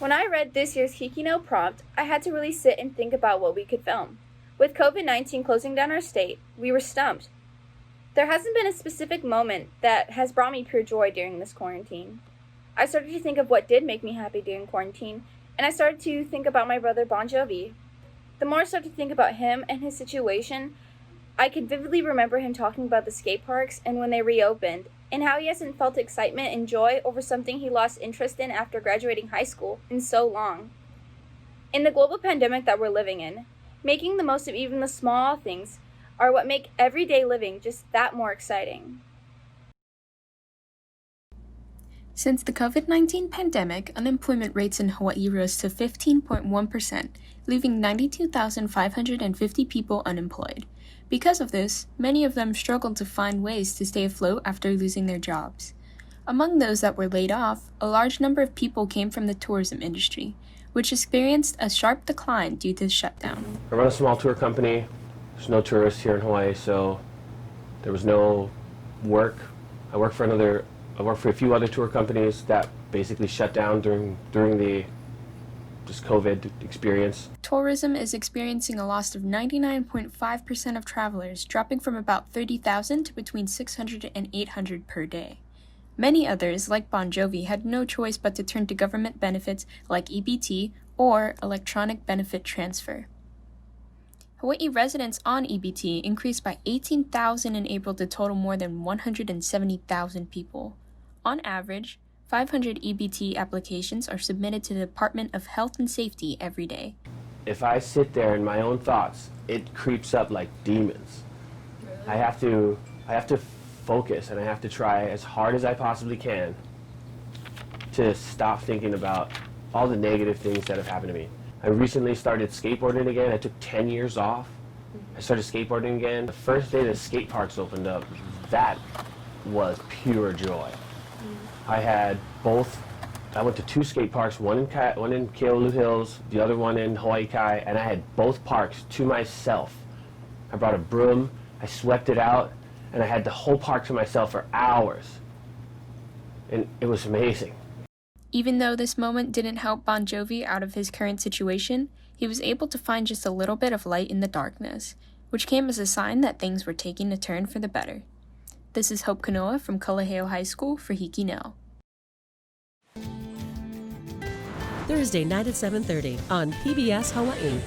When I read this year's HIKI NŌ prompt, I had to really sit and think about what we could film. With COVID-19 closing down our state, we were stumped. There hasn't been a specific moment that has brought me pure joy during this quarantine. I started to think of what did make me happy during quarantine, and I started to think about my brother Jovy. The more I started to think about him and his situation, I could vividly remember him talking about the skate parks and when they reopened, and how he hasn't felt excitement and joy over something he lost interest in after graduating high school in so long. In the global pandemic that we're living in, making the most of even the small things are what make everyday living just that more exciting. Since the COVID-19 pandemic, unemployment rates in Hawaii rose to 15.1%, leaving 92,550 people unemployed. Because of this, many of them struggled to find ways to stay afloat after losing their jobs. Among those that were laid off, a large number of people came from the tourism industry, which experienced a sharp decline due to the shutdown. I run a small tour company. There's no tourists here in Hawaii, so there was no work. I work for a few other tour companies that basically shut down during the COVID experience. Tourism is experiencing a loss of 99.5% of travelers, dropping from about 30,000 to between 600 and 800 per day. Many others, like Jovy, had no choice but to turn to government benefits like EBT or electronic benefit transfer. Hawaii residents on EBT increased by 18,000 in April to total more than 170,000 people. On average, 500 EBT applications are submitted to the Department of Health and Safety every day. If I sit there in my own thoughts, it creeps up like demons. Really? I have to focus, and I have to try as hard as I possibly can to stop thinking about all the negative things that have happened to me. I recently started skateboarding again. I took 10 years off. I started skateboarding again. The first day the skate parks opened up, that was pure joy. I went to two skate parks, one in Keolu Hills, the other one in Hawaii Kai, and I had both parks to myself. I brought a broom, I swept it out, and I had the whole park to myself for hours. And it was amazing. Even though this moment didn't help Jovy out of his current situation, he was able to find just a little bit of light in the darkness, which came as a sign that things were taking a turn for the better. This is HIKI NŌ from Kalaheo High School for HIKI NŌ. Thursday night at 7:30 on PBS Hawaii.